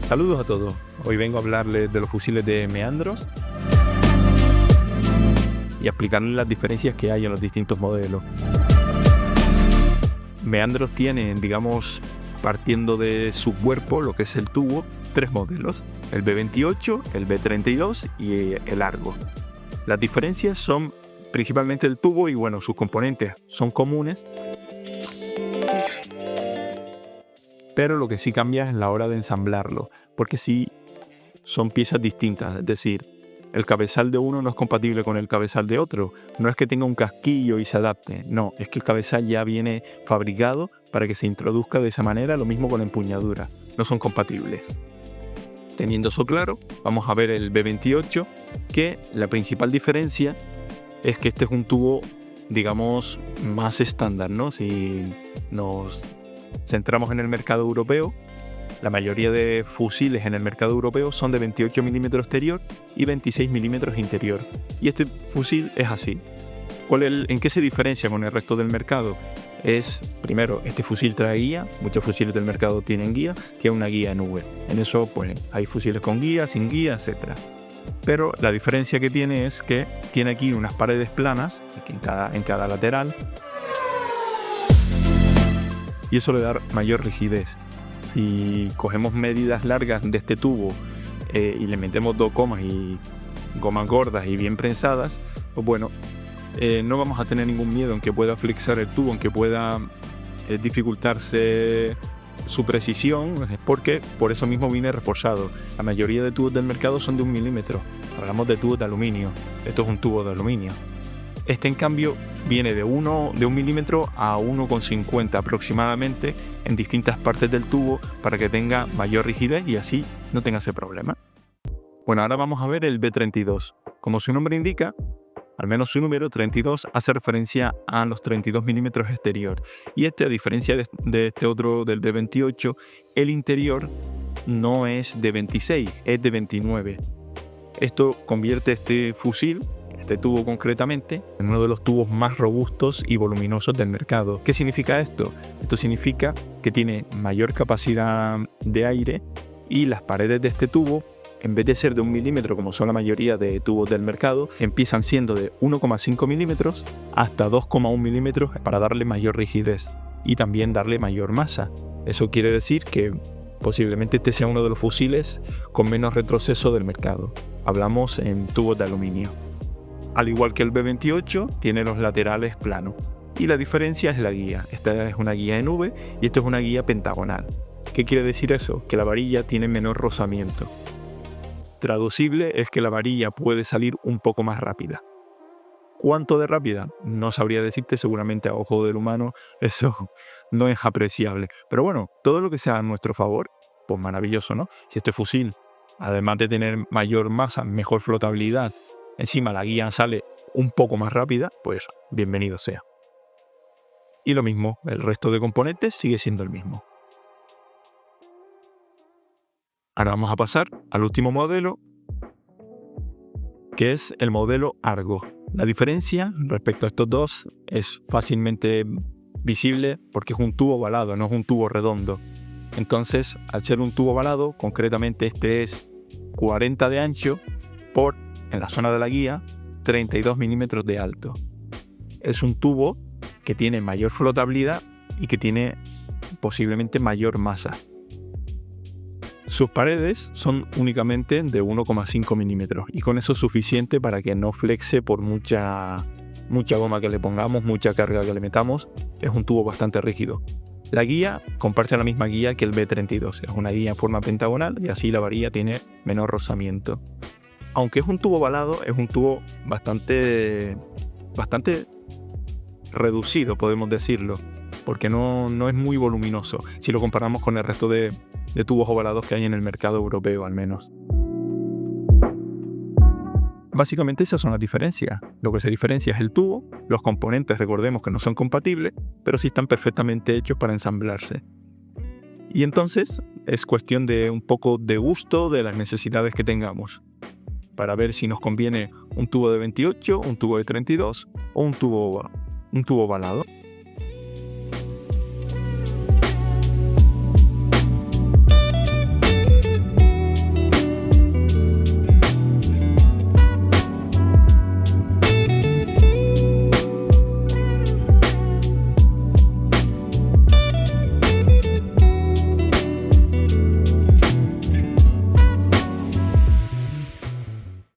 Saludos a todos, hoy vengo a hablarles de los fusiles de Meandros y a explicarles las diferencias que hay en los distintos modelos. Meandros tiene, digamos, partiendo de su cuerpo, lo que es el tubo, tres modelos, el B28, el B32 y el Argo. Las diferencias son principalmente el tubo y bueno, sus componentes son comunes, pero lo que sí cambia es la hora de ensamblarlo, porque sí son piezas distintas, es decir, el cabezal de uno no es compatible con el cabezal de otro. No es que tenga un casquillo y se adapte, no, es que el cabezal ya viene fabricado para que se introduzca de esa manera, lo mismo con la empuñadura, no son compatibles. Teniendo eso claro, vamos a ver el B28, que la principal diferencia es que este es un tubo, digamos, más estándar, ¿no? Si nos centramos en el mercado europeo, la mayoría de fusiles en el mercado europeo son de 28 mm exterior y 26 mm interior. Y este fusil es así. ¿En qué se diferencia con el resto del mercado? Primero, este fusil trae guía, muchos fusiles del mercado tienen guía, tiene una guía en V. En eso pues hay fusiles con guía, sin guía, etc. Pero la diferencia que tiene es que tiene aquí unas paredes planas en cada lateral, y eso le da mayor rigidez. Si cogemos medidas largas de este tubo y le metemos dos gomas y gomas gordas y bien prensadas, pues bueno, no vamos a tener ningún miedo en que pueda flexar el tubo, en que pueda dificultarse su precisión, porque por eso mismo viene reforzado. La mayoría de tubos del mercado son de 1 milímetro. Hablamos de tubos de aluminio. Esto es un tubo de aluminio. Este, en cambio, viene de 1 milímetro a 1,50 aproximadamente en distintas partes del tubo para que tenga mayor rigidez y así no tenga ese problema. Bueno, ahora vamos a ver el B32. Como su nombre indica, al menos su número 32 hace referencia a los 32 milímetros exterior. Y a diferencia de este otro, del B28, el interior no es de 26, es de 29. Esto convierte este fusil, este tubo concretamente, en uno de los tubos más robustos y voluminosos del mercado. ¿Qué significa esto? Esto significa que tiene mayor capacidad de aire y las paredes de este tubo, en vez de ser de 1 milímetro como son la mayoría de tubos del mercado, empiezan siendo de 1,5 milímetros hasta 2,1 milímetros para darle mayor rigidez y también darle mayor masa. Eso quiere decir que posiblemente este sea uno de los fusiles con menos retroceso del mercado. Hablamos en tubos de aluminio. Al igual que el B28, tiene los laterales planos. Y la diferencia es la guía. Esta es una guía en V y esta es una guía pentagonal. ¿Qué quiere decir eso? Que la varilla tiene menor rozamiento. Traducible es que la varilla puede salir un poco más rápida. ¿Cuánto de rápida? No sabría decirte, seguramente a ojo del humano eso no es apreciable. Pero bueno, todo lo que sea a nuestro favor, pues maravilloso, ¿no? Si este fusil, además de tener mayor masa, mejor flotabilidad, encima la guía sale un poco más rápida, pues bienvenido sea. Y lo mismo, el resto de componentes sigue siendo el mismo. Ahora vamos a pasar al último modelo, que es el modelo Argo. La diferencia respecto a estos dos es fácilmente visible porque es un tubo ovalado, no es un tubo redondo. Entonces, al ser un tubo ovalado, concretamente este es 40 de ancho por, en la zona de la guía, 32 milímetros de alto. Es un tubo que tiene mayor flotabilidad y que tiene posiblemente mayor masa. Sus paredes son únicamente de 1,5 milímetros y con eso es suficiente para que no flexe por mucha goma que le pongamos, mucha carga que le metamos. Es un tubo bastante rígido. La guía comparte la misma guía que el B32, es una guía en forma pentagonal y así la varilla tiene menor rozamiento. Aunque es un tubo ovalado, es un tubo bastante reducido, podemos decirlo, porque no es muy voluminoso si lo comparamos con el resto de tubos ovalados que hay en el mercado europeo al menos. Básicamente esas son las diferencias. Lo que se diferencia es el tubo, los componentes recordemos que no son compatibles, pero sí están perfectamente hechos para ensamblarse. Y entonces es cuestión de un poco de gusto de las necesidades que tengamos, para ver si nos conviene un tubo de 28, un tubo de 32 o un tubo ovalado.